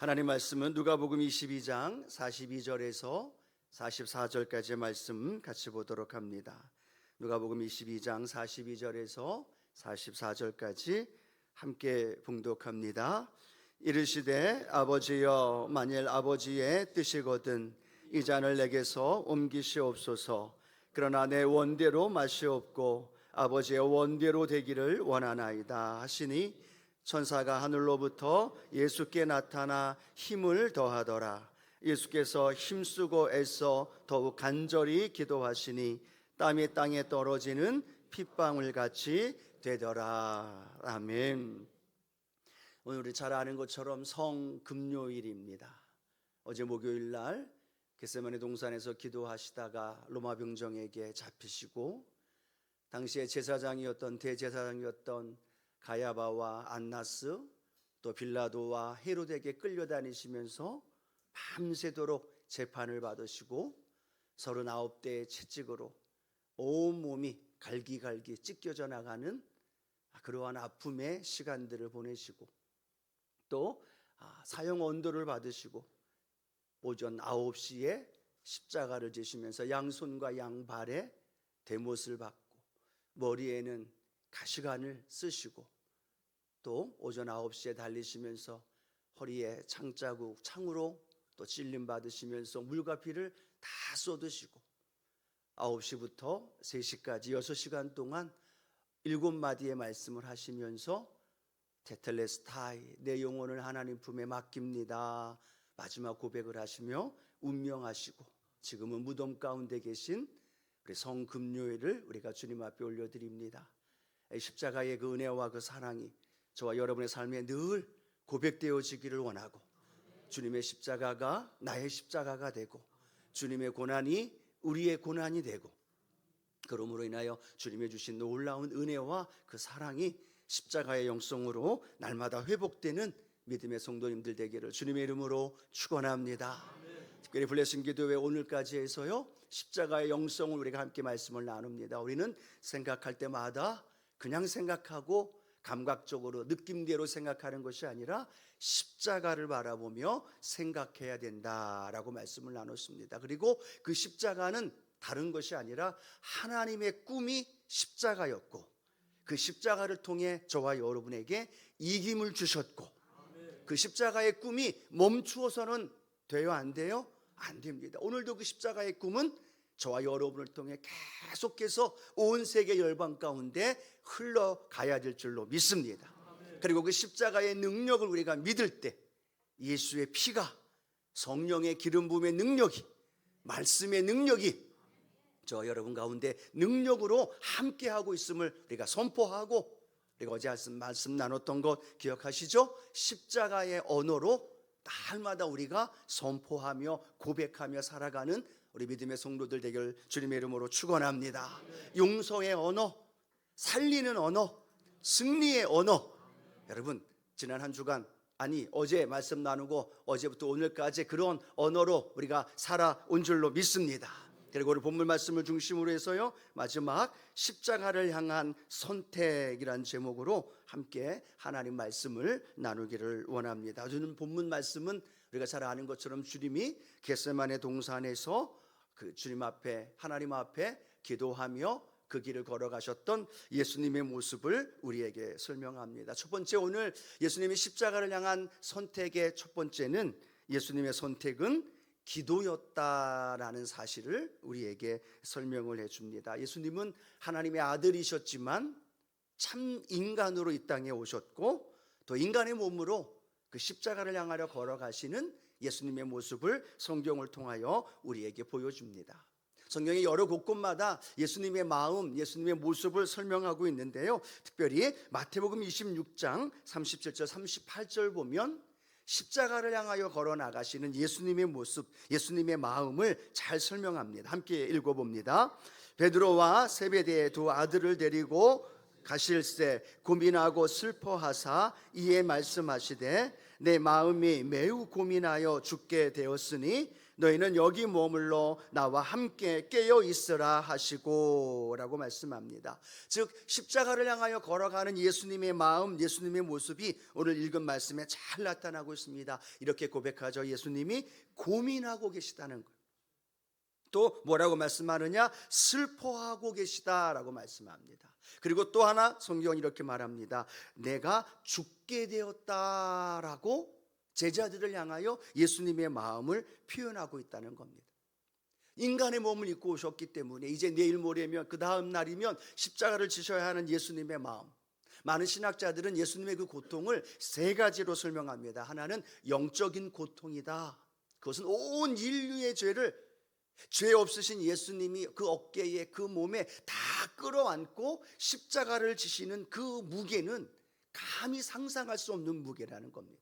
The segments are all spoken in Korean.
하나님 말씀은 누가복음 22장 42절에서 44절까지의 말씀 같이 보도록 합니다. 누가복음 22장 42절에서 44절까지 함께 봉독합니다. 이르시되 아버지여, 만일 아버지의 뜻이거든 이 잔을 내게서 옮기시옵소서. 그러나 내 원대로 마시옵고 아버지의 원대로 되기를 원하나이다 하시니 천사가 하늘로부터 예수께 나타나 힘을 더하더라. 예수께서 힘쓰고 애써 더욱 간절히 기도하시니 땀이 땅에 떨어지는 핏방울 같이 되더라. 아멘. 오늘 우리 잘 아는 것처럼 성금요일입니다. 어제 목요일 날 겟세마네 동산에서 기도하시다가 로마 병정에게 잡히시고 당시에 제사장이었던 대제사장이었던 가야바와 안나스 또 빌라도와 헤로데에게 끌려다니시면서 밤새도록 재판을 받으시고 39대의 채찍으로 온몸이 갈기갈기 찢겨져 나가는 그러한 아픔의 시간들을 보내시고 또 사형 언도를 받으시고 오전 9시에 십자가를 지시면서 양손과 양발에 대못을 받고 머리에는 가시관을 쓰시고 또 오전 9시에 달리시면서 허리에 창자국 창으로 또 찔림 받으시면서 물과 피를 다 쏟으시고 9시부터 3시까지 6시간 동안 7마디의 말씀을 하시면서 테텔레스타이, 내 영혼을 하나님 품에 맡깁니다. 마지막 고백을 하시며 운명하시고 지금은 무덤 가운데 계신 우리 성금요일을 우리가 주님 앞에 올려드립니다. 십자가의 그 은혜와 그 사랑이 저와 여러분의 삶에 늘 고백되어지기를 원하고 주님의 십자가가 나의 십자가가 되고 주님의 고난이 우리의 고난이 되고 그러므로 인하여 주님의 주신 놀라운 은혜와 그 사랑이 십자가의 영성으로 날마다 회복되는 믿음의 성도님들 되기를 주님의 이름으로 축원합니다. 특별히 블레싱 기도회 오늘까지 해서요 십자가의 영성을 우리가 함께 말씀을 나눕니다. 우리는 생각할 때마다 그냥 생각하고 감각적으로 느낌대로 생각하는 것이 아니라 십자가를 바라보며 생각해야 된다라고 말씀을 나눴습니다. 그리고 그 십자가는 다른 것이 아니라 하나님의 꿈이 십자가였고 그 십자가를 통해 저와 여러분에게 이김을 주셨고 그 십자가의 꿈이 멈추어서는 돼요? 안 돼요? 안 됩니다. 오늘도 그 십자가의 꿈은 저와 여러분을 통해 계속해서 온 세계 열방 가운데 흘러가야 될 줄로 믿습니다. 그리고 그 십자가의 능력을 우리가 믿을 때 예수의 피가 성령의 기름 부음의 능력이 말씀의 능력이 저와 여러분 가운데 능력으로 함께하고 있음을 우리가 선포하고 우리가 어제 말씀 나눴던 것 기억하시죠? 십자가의 언어로 날마다 우리가 선포하며 고백하며 살아가는 우리 믿음의 성도들 되길 주님의 이름으로 축원합니다. 용서의 언어, 살리는 언어, 승리의 언어. 여러분 지난 한 주간 어제 말씀 나누고 어제부터 오늘까지 그런 언어로 우리가 살아온 줄로 믿습니다. 그리고 오늘 본문 말씀을 중심으로 해서요 마지막 십자가를 향한 선택이란 제목으로 함께 하나님 말씀을 나누기를 원합니다. 오늘 본문 말씀은 우리가 잘 아는 것처럼 주님이 겟세마네 동산에서 그 주님 앞에 하나님 앞에 기도하며 그 길을 걸어가셨던 예수님의 모습을 우리에게 설명합니다. 첫 번째 오늘 예수님이 십자가를 향한 선택의 첫 번째는 예수님의 선택은 기도였다라는 사실을 우리에게 설명을 해줍니다. 예수님은 하나님의 아들이셨지만 참 인간으로 이 땅에 오셨고 또 인간의 몸으로 그 십자가를 향하여 걸어가시는 예수님의 모습을 성경을 통하여 우리에게 보여줍니다. 성경의 여러 곳곳마다 예수님의 마음, 예수님의 모습을 설명하고 있는데요 특별히 마태복음 26장 37절 38절 보면 십자가를 향하여 걸어나가시는 예수님의 모습, 예수님의 마음을 잘 설명합니다. 함께 읽어봅니다. 베드로와 세베대의 두 아들을 데리고 가실새 고민하고 슬퍼하사 이에 말씀하시되 내 마음이 매우 고민하여 죽게 되었으니 너희는 여기 머물러 나와 함께 깨어 있으라 하시고 라고 말씀합니다. 즉 십자가를 향하여 걸어가는 예수님의 마음, 예수님의 모습이 오늘 읽은 말씀에 잘 나타나고 있습니다. 이렇게 고백하죠. 예수님이 고민하고 계시다는 것. 또 뭐라고 말씀하느냐? 슬퍼하고 계시다라고 말씀합니다. 그리고 또 하나 성경은 이렇게 말합니다. 내가 죽게 되었다라고 제자들을 향하여 예수님의 마음을 표현하고 있다는 겁니다. 인간의 몸을 입고 오셨기 때문에 이제 내일 모레면 그 다음 날이면 십자가를 지셔야 하는 예수님의 마음. 많은 신학자들은 예수님의 그 고통을 세 가지로 설명합니다. 하나는 영적인 고통이다. 그것은 온 인류의 죄를 죄 없으신 예수님이 그 어깨에 그 몸에 다 끌어안고 십자가를 지시는 그 무게는 감히 상상할 수 없는 무게라는 겁니다.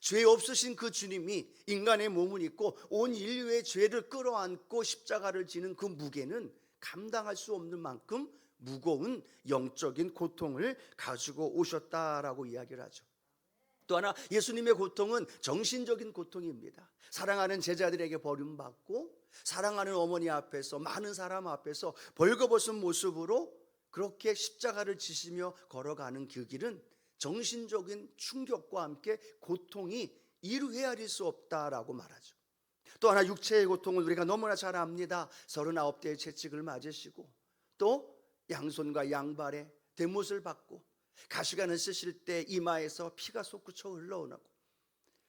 죄 없으신 그 주님이 인간의 몸을 입고 온 인류의 죄를 끌어안고 십자가를 지는 그 무게는 감당할 수 없는 만큼 무거운 영적인 고통을 가지고 오셨다라고 이야기를 하죠. 또 하나 예수님의 고통은 정신적인 고통입니다. 사랑하는 제자들에게 버림받고 사랑하는 어머니 앞에서 많은 사람 앞에서 벌거벗은 모습으로 그렇게 십자가를 지시며 걸어가는 그 길은 정신적인 충격과 함께 고통이 이루 헤아릴 수 없다라고 말하죠. 또 하나 육체의 고통을 우리가 너무나 잘 압니다. 39대의 채찍을 맞으시고 또 양손과 양발에 대못을 받고 가시관을 쓰실 때 이마에서 피가 솟구쳐 흘러오고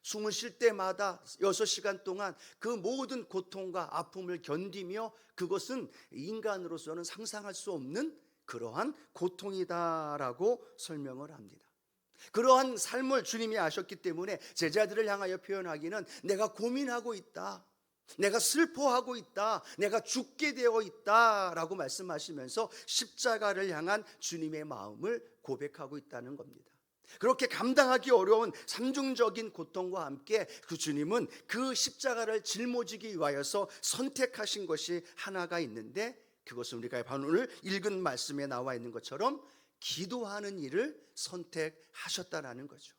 숨을 쉴 때마다 6시간 동안 그 모든 고통과 아픔을 견디며 그것은 인간으로서는 상상할 수 없는 그러한 고통이다라고 설명을 합니다. 그러한 삶을 주님이 아셨기 때문에 제자들을 향하여 표현하기는 내가 고민하고 있다, 내가 슬퍼하고 있다, 내가 죽게 되어 있다라고 말씀하시면서 십자가를 향한 주님의 마음을 고백하고 있다는 겁니다. 그렇게 감당하기 어려운 삼중적인 고통과 함께 그 주님은 그 십자가를 짊어지기 위하여서 선택하신 것이 하나가 있는데 그것은 우리가 오늘 읽은 말씀에 나와 있는 것처럼 기도하는 일을 선택하셨다라는 거죠.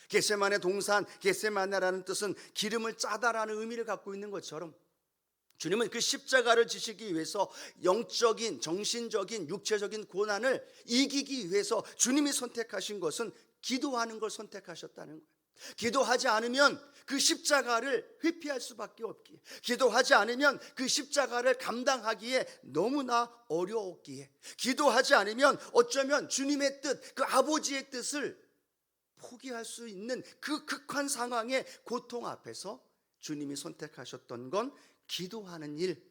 겟세마네 동산, 겟세마네라는 뜻은 기름을 짜다라는 의미를 갖고 있는 것처럼 주님은 그 십자가를 지시기 위해서 영적인, 정신적인, 육체적인 고난을 이기기 위해서 주님이 선택하신 것은 기도하는 걸 선택하셨다는 거예요. 기도하지 않으면 그 십자가를 회피할 수밖에 없기에, 기도하지 않으면 그 십자가를 감당하기에 너무나 어려웠기에, 기도하지 않으면 어쩌면 주님의 뜻, 그 아버지의 뜻을 포기할 수 있는 그 극한 상황의 고통 앞에서 주님이 선택하셨던 건 기도하는 일,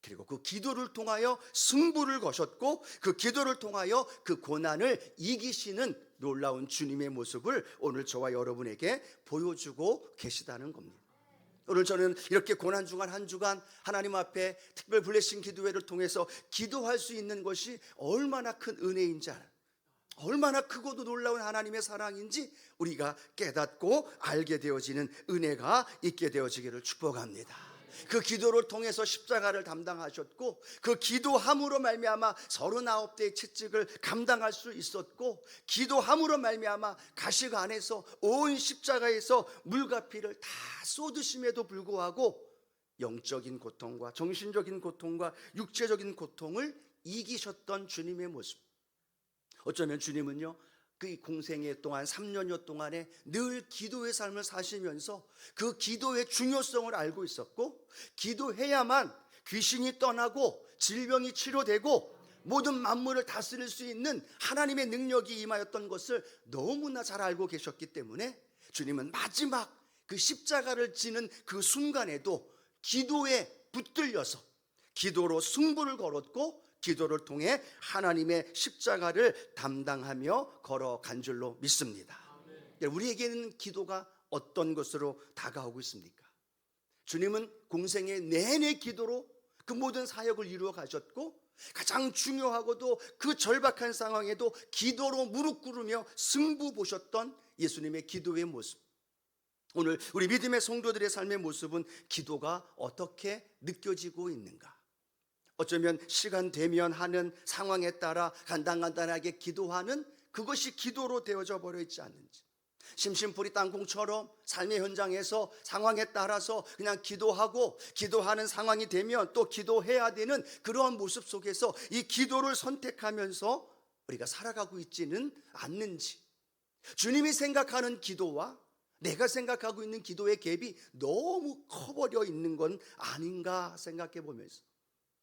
그리고 그 기도를 통하여 승부를 거셨고 그 기도를 통하여 그 고난을 이기시는 놀라운 주님의 모습을 오늘 저와 여러분에게 보여주고 계시다는 겁니다. 오늘 저는 이렇게 고난 중간 한 주간 하나님 앞에 특별 블레싱 기도회를 통해서 기도할 수 있는 것이 얼마나 큰 은혜인지, 얼마나 크고도 놀라운 하나님의 사랑인지 우리가 깨닫고 알게 되어지는 은혜가 있게 되어지기를 축복합니다. 그 기도를 통해서 십자가를 담당하셨고 그 기도함으로 말미암아 39대의 채찍을 감당할 수 있었고 기도함으로 말미암아 가시 안에서 온 십자가에서 물과 피를 다 쏟으심에도 불구하고 영적인 고통과 정신적인 고통과 육체적인 고통을 이기셨던 주님의 모습. 어쩌면 주님은요 그 공생애 동안 3년여 동안에 늘 기도의 삶을 사시면서 그 기도의 중요성을 알고 있었고 기도해야만 귀신이 떠나고 질병이 치료되고 모든 만물을 다스릴 수 있는 하나님의 능력이 임하였던 것을 너무나 잘 알고 계셨기 때문에 주님은 마지막 그 십자가를 지는 그 순간에도 기도에 붙들려서 기도로 승부를 걸었고 기도를 통해 하나님의 십자가를 담당하며 걸어간 줄로 믿습니다. 우리에게는 기도가 어떤 것으로 다가오고 있습니까? 주님은 공생의 내내 기도로 그 모든 사역을 이루어 가셨고 가장 중요하고도 그 절박한 상황에도 기도로 무릎 꿇으며 승부 보셨던 예수님의 기도의 모습. 오늘 우리 믿음의 성도들의 삶의 모습은 기도가 어떻게 느껴지고 있는가? 어쩌면 시간 되면 하는 상황에 따라 간단하게 기도하는 그것이 기도로 되어져 버려 있지 않는지, 심심풀이 땅콩처럼 삶의 현장에서 상황에 따라서 그냥 기도하고 기도하는 상황이 되면 또 기도해야 되는 그러한 모습 속에서 이 기도를 선택하면서 우리가 살아가고 있지는 않는지, 주님이 생각하는 기도와 내가 생각하고 있는 기도의 갭이 너무 커버려 있는 건 아닌가 생각해 보면서,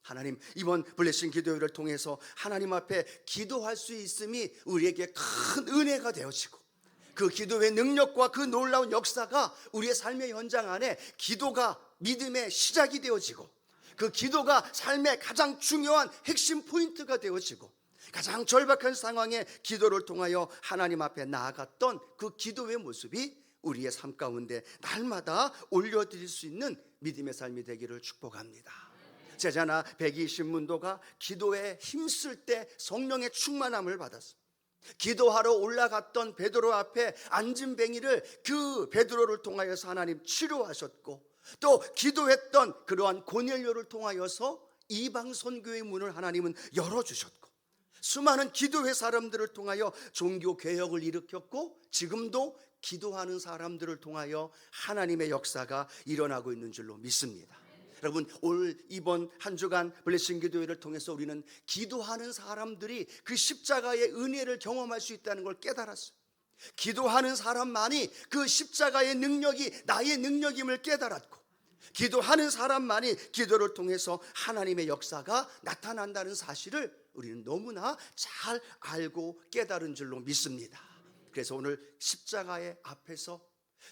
하나님, 이번 블레싱 기도회를 통해서 하나님 앞에 기도할 수 있음이 우리에게 큰 은혜가 되어지고, 그 기도의 능력과 그 놀라운 역사가 우리의 삶의 현장 안에 기도가 믿음의 시작이 되어지고, 그 기도가 삶의 가장 중요한 핵심 포인트가 되어지고, 가장 절박한 상황에 기도를 통하여 하나님 앞에 나아갔던 그 기도의 모습이 우리의 삶 가운데 날마다 올려드릴 수 있는 믿음의 삶이 되기를 축복합니다. 제자나 120문도가 기도에 힘쓸 때 성령의 충만함을 받았습니다. 기도하러 올라갔던 베드로 앞에 앉은 뱅이를 그 베드로를 통하여서 하나님 치료하셨고, 또 기도했던 그러한 고넬료를 통하여서 이방 선교의 문을 하나님은 열어주셨고, 수많은 기도회 사람들을 통하여 종교 개혁을 일으켰고, 지금도 기도하는 사람들을 통하여 하나님의 역사가 일어나고 있는 줄로 믿습니다. 여러분, 이번 한 주간 블레싱 기도회를 통해서 우리는 기도하는 사람들이 그 십자가의 은혜를 경험할 수 있다는 걸 깨달았어요. 기도하는 사람만이 그 십자가의 능력이 나의 능력임을 깨달았고, 기도하는 사람만이 기도를 통해서 하나님의 역사가 나타난다는 사실을 우리는 너무나 잘 알고 깨달은 줄로 믿습니다. 그래서 오늘 십자가의 앞에서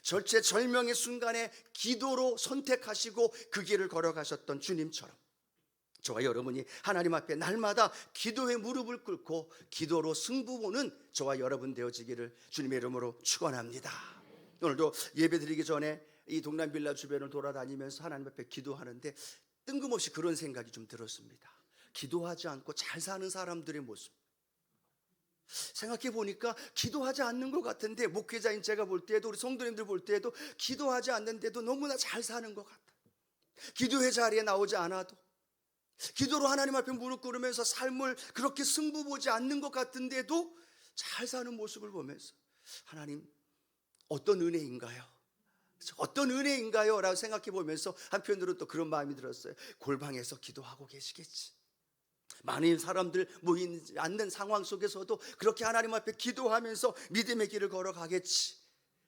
절체절명의 순간에 기도로 선택하시고 그 길을 걸어가셨던 주님처럼, 저와 여러분이 하나님 앞에 날마다 기도의 무릎을 꿇고 기도로 승부 보는 저와 여러분 되어지기를 주님의 이름으로 축원합니다. 오늘도 예배드리기 전에 이 동남빌라 주변을 돌아다니면서 하나님 앞에 기도하는데 뜬금없이 그런 생각이 좀 들었습니다. 기도하지 않고 잘 사는 사람들의 모습 생각해 보니까 기도하지 않는 것 같은데, 목회자인 제가 볼 때에도 우리 성도님들 볼 때에도 기도하지 않는데도 너무나 잘 사는 것 같다. 기도회 자리에 나오지 않아도 기도로 하나님 앞에 무릎 꿇으면서 삶을 그렇게 승부 보지 않는 것 같은데도 잘 사는 모습을 보면서, 하나님, 어떤 은혜인가요? 어떤 은혜인가요? 라고 생각해 보면서 한편으로 또 그런 마음이 들었어요. 골방에서 기도하고 계시겠지. 많은 사람들 모이지 않는 상황 속에서도 그렇게 하나님 앞에 기도하면서 믿음의 길을 걸어가겠지.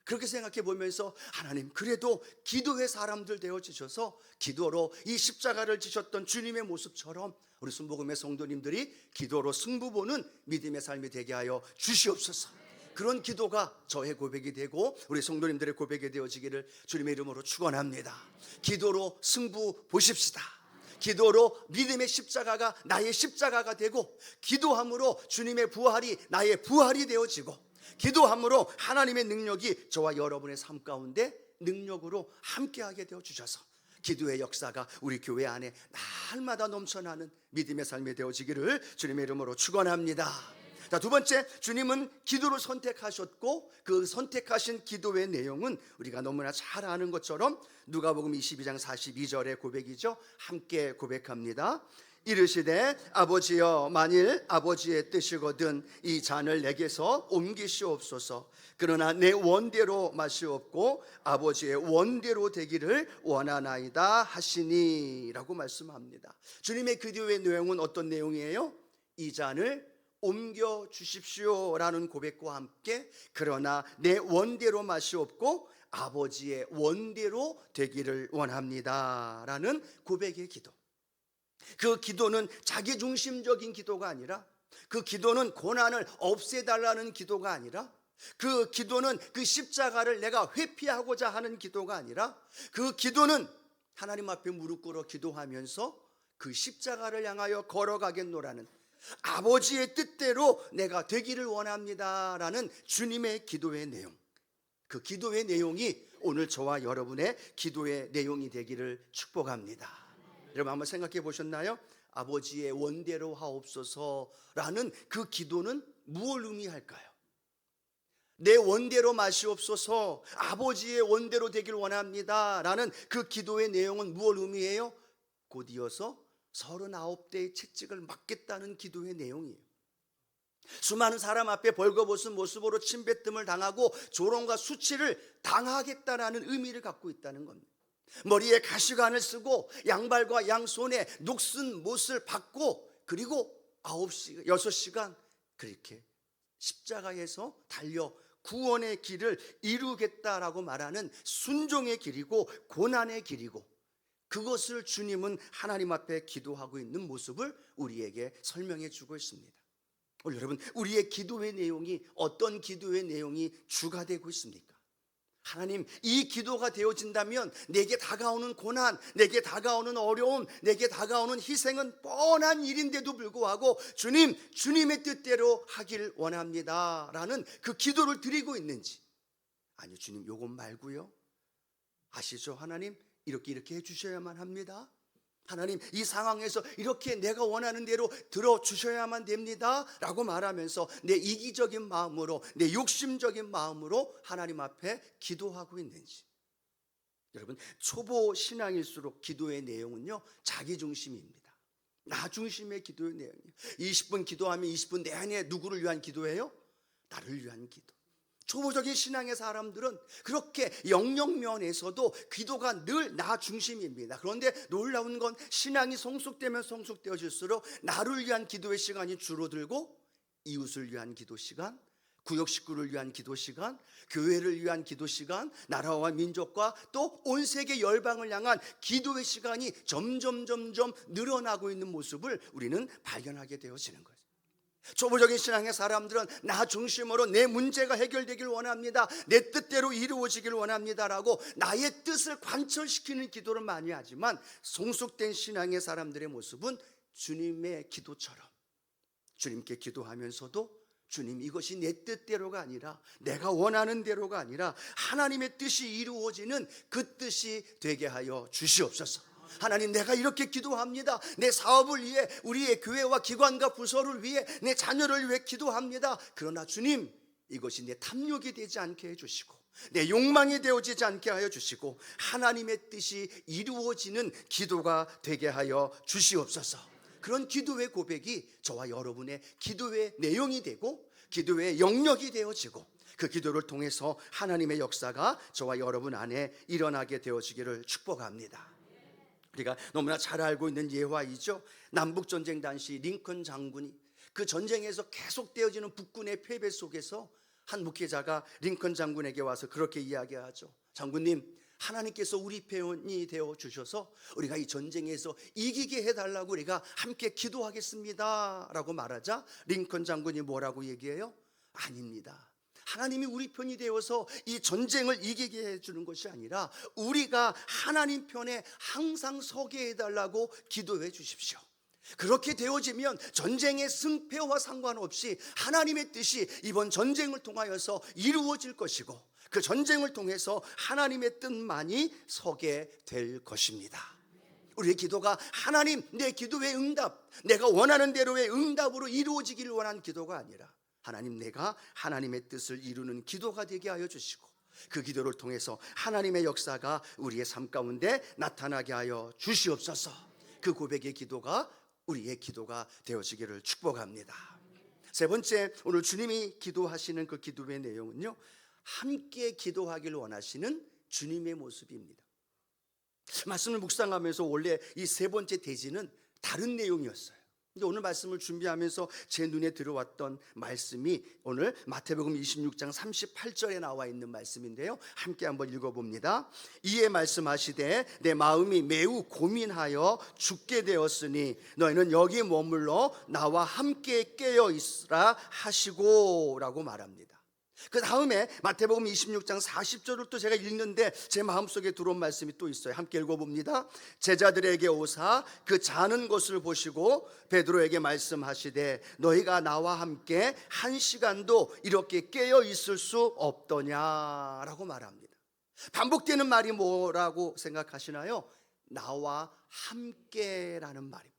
그렇게 생각해 보면서, 하나님, 그래도 기도의 사람들 되어주셔서 기도로 이 십자가를 지셨던 주님의 모습처럼 우리 순복음의 성도님들이 기도로 승부 보는 믿음의 삶이 되게 하여 주시옵소서. 그런 기도가 저의 고백이 되고 우리 성도님들의 고백이 되어지기를 주님의 이름으로 축원합니다. 기도로 승부 보십시다. 기도로 믿음의 십자가가 나의 십자가가 되고, 기도함으로 주님의 부활이 나의 부활이 되어지고, 기도함으로 하나님의 능력이 저와 여러분의 삶 가운데 능력으로 함께하게 되어 주셔서 기도의 역사가 우리 교회 안에 날마다 넘쳐나는 믿음의 삶이 되어지기를 주님의 이름으로 축원합니다. 자, 두 번째, 주님은 기도를 선택하셨고 그 선택하신 기도의 내용은 우리가 너무나 잘 아는 것처럼 누가복음 22장 42절의 고백이죠. 함께 고백합니다. 이르시되 아버지여, 만일 아버지의 뜻이거든 이 잔을 내게서 옮기시옵소서. 그러나 내 원대로 마시옵고 아버지의 원대로 되기를 원하나이다 하시니 라고 말씀합니다. 주님의 기도의 내용은 어떤 내용이에요? 이 잔을 옮겨 주십시오 라는 고백과 함께, 그러나 내 원대로 마시옵고 아버지의 원대로 되기를 원합니다 라는 고백의 기도. 그 기도는 자기중심적인 기도가 아니라, 그 기도는 고난을 없애달라는 기도가 아니라, 그 기도는 그 십자가를 내가 회피하고자 하는 기도가 아니라, 그 기도는 하나님 앞에 무릎 꿇어 기도하면서 그 십자가를 향하여 걸어가겠노라는, 아버지의 뜻대로 내가 되기를 원합니다라는 주님의 기도의 내용. 그 기도의 내용이 오늘 저와 여러분의 기도의 내용이 되기를 축복합니다. 여러분, 한번 생각해 보셨나요? 아버지의 원대로 하옵소서라는 그 기도는 무엇을 의미할까요? 내 원대로 마시옵소서, 아버지의 원대로 되길 원합니다 라는 그 기도의 내용은 무엇을 의미해요? 곧 이어서 39대의 채찍을 맞겠다는 기도의 내용이에요. 수많은 사람 앞에 벌거벗은 모습으로 침뱉음을 당하고 조롱과 수치를 당하겠다라는 의미를 갖고 있다는 겁니다. 머리에 가시관을 쓰고 양발과 양손에 녹슨 못을 받고 그리고 6시간 그렇게 십자가에서 달려 구원의 길을 이루겠다라고 말하는 순종의 길이고 고난의 길이고, 그것을 주님은 하나님 앞에 기도하고 있는 모습을 우리에게 설명해 주고 있습니다. 여러분, 우리의 기도의 내용이 어떤 기도의 내용이 주가 되고 있습니까? 하나님, 이 기도가 되어진다면 내게 다가오는 고난, 내게 다가오는 어려움, 내게 다가오는 희생은 뻔한 일인데도 불구하고 주님, 주님의 뜻대로 하길 원합니다 라는 그 기도를 드리고 있는지, 아니요, 주님 요것 말고요, 아시죠? 하나님 이렇게 해주셔야만 합니다. 하나님, 이 상황에서 이렇게 내가 원하는 대로 들어주셔야만 됩니다 라고 말하면서 내 이기적인 마음으로, 내 욕심적인 마음으로 하나님 앞에 기도하고 있는지. 여러분, 초보 신앙일수록 기도의 내용은요, 자기중심입니다. 나 중심의 기도의 내용이에요. 20분 기도하면 20분 내내 누구를 위한 기도예요? 나를 위한 기도. 초보적인 신앙의 사람들은 그렇게 영역면에서도 기도가 늘 나 중심입니다. 그런데 놀라운 건 신앙이 성숙되면 성숙되어질수록 나를 위한 기도의 시간이 줄어들고 이웃을 위한 기도 시간, 구역 식구를 위한 기도 시간, 교회를 위한 기도 시간, 나라와 민족과 또 온 세계 열방을 향한 기도의 시간이 점점 늘어나고 있는 모습을 우리는 발견하게 되어지는 거예요. 초보적인 신앙의 사람들은 나 중심으로 내 문제가 해결되길 원합니다, 내 뜻대로 이루어지길 원합니다 라고 나의 뜻을 관철시키는 기도를 많이 하지만, 성숙된 신앙의 사람들의 모습은 주님의 기도처럼 주님께 기도하면서도 주님, 이것이 내 뜻대로가 아니라, 내가 원하는 대로가 아니라 하나님의 뜻이 이루어지는 그 뜻이 되게 하여 주시옵소서. 하나님, 내가 이렇게 기도합니다. 내 사업을 위해, 우리의 교회와 기관과 부서를 위해, 내 자녀를 위해 기도합니다. 그러나 주님, 이것이 내 탐욕이 되지 않게 해주시고 내 욕망이 되어지지 않게 하여 주시고 하나님의 뜻이 이루어지는 기도가 되게 하여 주시옵소서. 그런 기도의 고백이 저와 여러분의 기도의 내용이 되고 기도의 영역이 되어지고, 그 기도를 통해서 하나님의 역사가 저와 여러분 안에 일어나게 되어지기를 축복합니다. 우리가 너무나 잘 알고 있는 예화이죠. 남북전쟁 당시 링컨 장군이 그 전쟁에서 계속되어지는 북군의 패배 속에서 한 목회자가 링컨 장군에게 와서 그렇게 이야기하죠. 장군님, 하나님께서 우리 편이 되어 주셔서 우리가 이 전쟁에서 이기게 해달라고 우리가 함께 기도하겠습니다 라고 말하자 링컨 장군이 뭐라고 얘기해요? 아닙니다. 하나님이 우리 편이 되어서 이 전쟁을 이기게 해주는 것이 아니라 우리가 하나님 편에 항상 서게 해달라고 기도해 주십시오. 그렇게 되어지면 전쟁의 승패와 상관없이 하나님의 뜻이 이번 전쟁을 통하여서 이루어질 것이고, 그 전쟁을 통해서 하나님의 뜻만이 서게 될 것입니다. 우리의 기도가 하나님, 내 기도의 응답, 내가 원하는 대로의 응답으로 이루어지기를 원하는 기도가 아니라 하나님, 내가 하나님의 뜻을 이루는 기도가 되게 하여 주시고, 그 기도를 통해서 하나님의 역사가 우리의 삶 가운데 나타나게 하여 주시옵소서. 그 고백의 기도가 우리의 기도가 되어지기를 축복합니다. 세 번째, 오늘 주님이 기도하시는 그 기도의 내용은요, 함께 기도하기를 원하시는 주님의 모습입니다. 말씀을 묵상하면서 원래 이 세 번째 대지는 다른 내용이었어요. 근데 오늘 말씀을 준비하면서 제 눈에 들어왔던 말씀이 오늘 마태복음 26장 38절에 나와 있는 말씀인데요, 함께 한번 읽어봅니다. 이에 말씀하시되 내 마음이 매우 고민하여 죽게 되었으니 너희는 여기 머물러 나와 함께 깨어 있으라 하시고 라고 말합니다. 그 다음에 마태복음 26장 40절을 또 제가 읽는데 제 마음속에 들어온 말씀이 또 있어요. 함께 읽어봅니다. 제자들에게 오사 그 자는 것을 보시고 베드로에게 말씀하시되 너희가 나와 함께 한 시간도 이렇게 깨어 있을 수 없더냐라고 말합니다. 반복되는 말이 뭐라고 생각하시나요? 나와 함께라는 말입니다.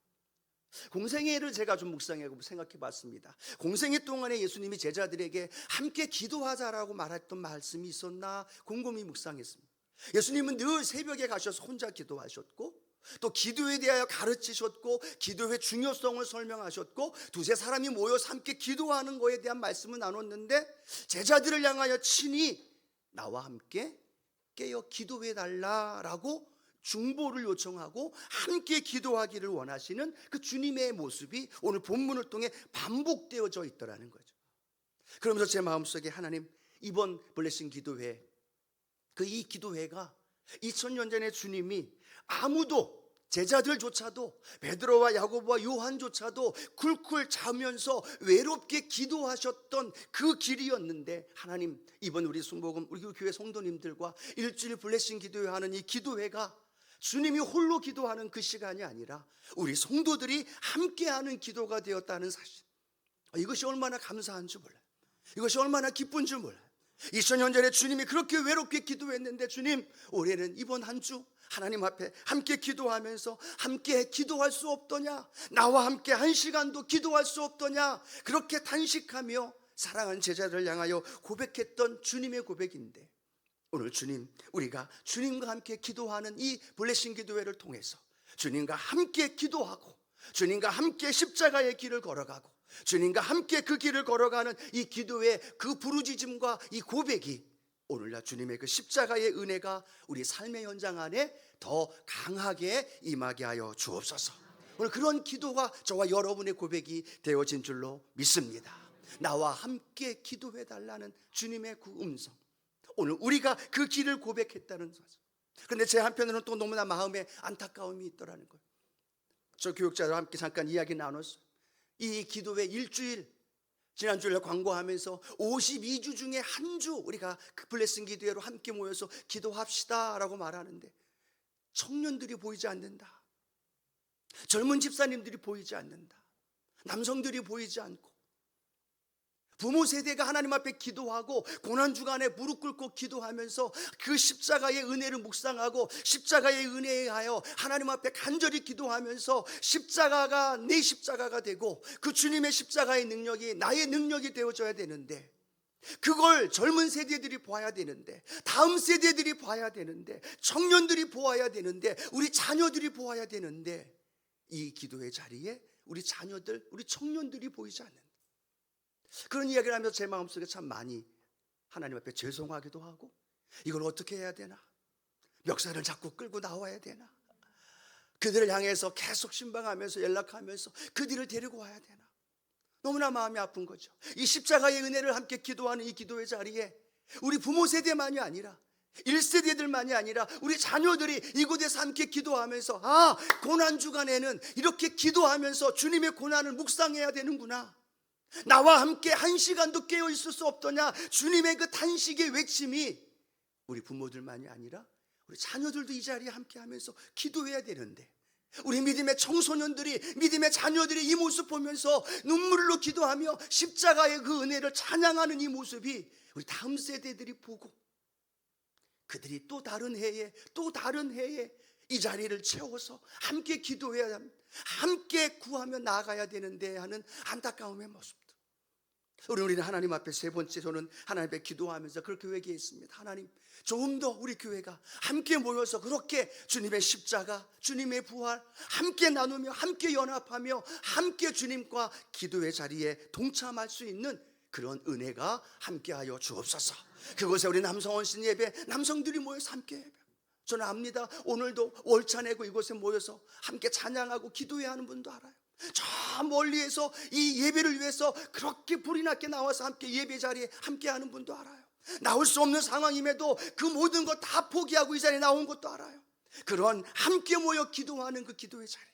공생애를 제가 좀 묵상하고 생각해 봤습니다. 공생애 동안에 예수님이 제자들에게 함께 기도하자라고 말했던 말씀이 있었나 곰곰이 묵상했습니다. 예수님은 늘 새벽에 가셔서 혼자 기도하셨고, 또 기도에 대하여 가르치셨고 기도의 중요성을 설명하셨고 두세 사람이 모여서 함께 기도하는 것에 대한 말씀을 나눴는데 제자들을 향하여 친히 나와 함께 깨어 기도해 달라라고 중보를 요청하고 함께 기도하기를 원하시는 그 주님의 모습이 오늘 본문을 통해 반복되어져 있더라는 거죠. 그러면서 제 마음속에 하나님, 이번 블레싱 기도회, 이 기도회가 2000년 전에 주님이 아무도, 제자들조차도, 베드로와 야고보와 요한조차도 쿨쿨 자면서 외롭게 기도하셨던 그 길이었는데, 하나님, 이번 우리 순복음 우리 교회 성도님들과 일주일 블레싱 기도회 하는 이 기도회가 주님이 홀로 기도하는 그 시간이 아니라 우리 성도들이 함께하는 기도가 되었다는 사실, 이것이 얼마나 감사한지 몰라요. 이것이 얼마나 기쁜지 몰라요. 2000년 전에 주님이 그렇게 외롭게 기도했는데, 주님, 올해는 이번 한 주 하나님 앞에 함께 기도하면서 함께 기도할 수 없더냐, 나와 함께 한 시간도 기도할 수 없더냐, 그렇게 단식하며 사랑하는 제자들을 향하여 고백했던 주님의 고백인데, 오늘 주님, 우리가 주님과 함께 기도하는 이 블레싱 기도회를 통해서 주님과 함께 기도하고 주님과 함께 십자가의 길을 걸어가고 주님과 함께 그 길을 걸어가는 이 기도의 그 부르짖음과 이 고백이 오늘날 주님의 그 십자가의 은혜가 우리 삶의 현장 안에 더 강하게 임하게 하여 주옵소서. 오늘 그런 기도가 저와 여러분의 고백이 되어진 줄로 믿습니다. 나와 함께 기도해 달라는 주님의 그 음성, 오늘 우리가 그 길을 고백했다는 거죠. 그런데 제 한편으로는 또 너무나 마음에 안타까움이 있더라는 거예요. 저 교육자들과 함께 잠깐 이야기 나눴어요. 이 기도회 일주일, 지난주에 광고하면서 52주 중에 한 주 우리가 그 블레싱 기도회로 함께 모여서 기도합시다 라고 말하는데 청년들이 보이지 않는다, 젊은 집사님들이 보이지 않는다, 남성들이 보이지 않고, 부모 세대가 하나님 앞에 기도하고 고난주간에 무릎 꿇고 기도하면서 그 십자가의 은혜를 묵상하고 십자가의 은혜에 하여 하나님 앞에 간절히 기도하면서 십자가가 내 십자가가 되고 그 주님의 십자가의 능력이 나의 능력이 되어져야 되는데, 그걸 젊은 세대들이 봐야 되는데, 다음 세대들이 봐야 되는데, 청년들이 보아야 되는데, 우리 자녀들이 보아야 되는데, 이 기도의 자리에 우리 자녀들, 우리 청년들이 보이지 않는다. 그런 이야기를 하면서 제 마음속에 참 많이 하나님 앞에 죄송하기도 하고, 이걸 어떻게 해야 되나, 멱살을 자꾸 끌고 나와야 되나, 그들을 향해서 계속 신방하면서 연락하면서 그들을 데리고 와야 되나, 너무나 마음이 아픈 거죠. 이 십자가의 은혜를 함께 기도하는 이 기도의 자리에 우리 부모 세대만이 아니라 1세대들만이 아니라 우리 자녀들이 이곳에서 함께 기도하면서, 고난주간에는 이렇게 기도하면서 주님의 고난을 묵상해야 되는구나, 나와 함께 한 시간도 깨어 있을 수 없더냐, 주님의 그 단식의 외침이 우리 부모들만이 아니라 우리 자녀들도 이 자리에 함께 하면서 기도해야 되는데, 우리 믿음의 청소년들이, 믿음의 자녀들이 이 모습 보면서 눈물로 기도하며 십자가의 그 은혜를 찬양하는 이 모습이 우리 다음 세대들이 보고 그들이 또 다른 해에 이 자리를 채워서 함께 기도해야 합니다. 함께 구하며 나아가야 되는데 하는 안타까움의 모습들. 우리는 하나님 앞에 세 번째, 저는 하나님 앞에 기도하면서 그렇게 회개했습니다. 하나님, 조금 더 우리 교회가 함께 모여서 그렇게 주님의 십자가, 주님의 부활 함께 나누며 함께 연합하며 함께 주님과 기도의 자리에 동참할 수 있는 그런 은혜가 함께하여 주옵소서. 그곳에 우리 남성원신 예배, 남성들이 모여서 함께 예배, 저는 압니다. 오늘도 월차 내고 이곳에 모여서 함께 찬양하고 기도해야 하는 분도 알아요. 저 멀리에서 이 예배를 위해서 그렇게 불이 났게 나와서 함께 예배 자리에 함께 하는 분도 알아요. 나올 수 없는 상황임에도 그 모든 것 다 포기하고 이 자리에 나온 것도 알아요. 그런 함께 모여 기도하는 그 기도의 자리,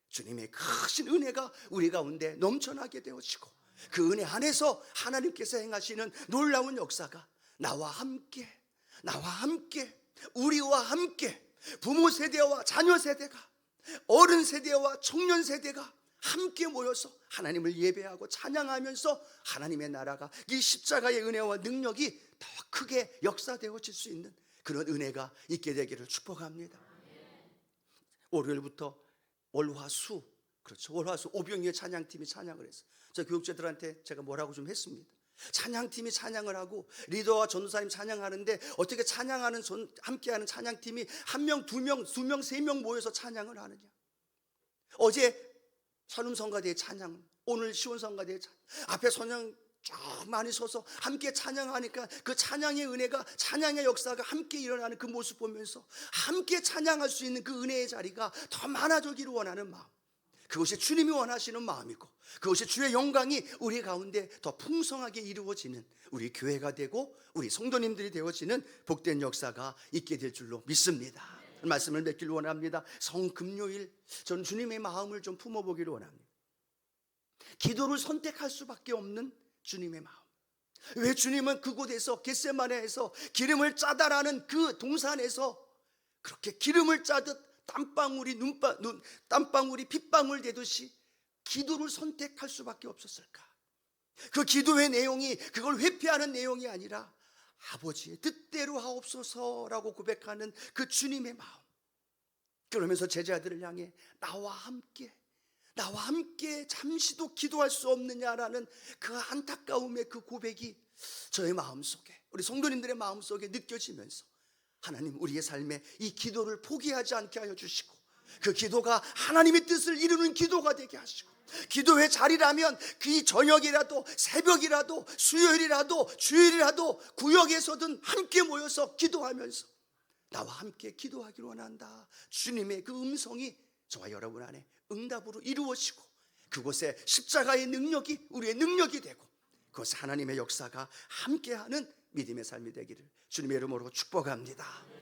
주님의 크신 은혜가 우리 가운데 넘쳐나게 되어지고 그 은혜 안에서 하나님께서 행하시는 놀라운 역사가 나와 함께 우리와 함께 부모 세대와 자녀 세대가, 어른 세대와 청년 세대가 함께 모여서 하나님을 예배하고 찬양하면서 하나님의 나라가, 이 십자가의 은혜와 능력이 더 크게 역사되어질 수 있는 그런 은혜가 있게 되기를 축복합니다. 월요일부터 월화수, 그렇죠, 월화수 오병이어 찬양팀이 찬양을 했어요. 저 교육자들한테 제가 뭐라고 좀 했습니다. 찬양팀이 찬양을 하고 리더와 전도사님 찬양하는데 어떻게 함께하는 찬양팀이 한 명, 두 명, 세 명 모여서 찬양을 하느냐. 어제 선음성가대의 찬양, 오늘 시온성가대의 찬양, 앞에 선양 쭉 많이 서서 함께 찬양하니까 그 찬양의 은혜가, 찬양의 역사가 함께 일어나는 그 모습 보면서 함께 찬양할 수 있는 그 은혜의 자리가 더 많아지기를 원하는 마음, 그것이 주님이 원하시는 마음이고, 그것이 주의 영광이 우리 가운데 더 풍성하게 이루어지는 우리 교회가 되고 우리 성도님들이 되어지는 복된 역사가 있게 될 줄로 믿습니다. 말씀을 맺기를 원합니다. 성금요일 저는 주님의 마음을 좀 품어보기를 원합니다. 기도를 선택할 수밖에 없는 주님의 마음. 왜 주님은 그곳에서 겟세마네에서 기름을 짜다라는 그 동산에서 그렇게 기름을 짜듯 땀방울이 핏방울 되듯이 기도를 선택할 수밖에 없었을까? 그 기도의 내용이 그걸 회피하는 내용이 아니라 아버지의 뜻대로 하옵소서라고 고백하는 그 주님의 마음. 그러면서 제자들을 향해 나와 함께 잠시도 기도할 수 없느냐라는 그 안타까움의 그 고백이 저의 마음속에, 우리 성도님들의 마음속에 느껴지면서 하나님, 우리의 삶에 이 기도를 포기하지 않게 하여 주시고 그 기도가 하나님의 뜻을 이루는 기도가 되게 하시고, 기도의 자리라면 그 저녁이라도 새벽이라도 수요일이라도 주일이라도 구역에서든 함께 모여서 기도하면서 나와 함께 기도하기를 원한다. 주님의 그 음성이 저와 여러분 안에 응답으로 이루어지고 그곳에 십자가의 능력이 우리의 능력이 되고 그것에 하나님의 역사가 함께하는 믿음의 삶이 되기를 주님의 이름으로 축복합니다.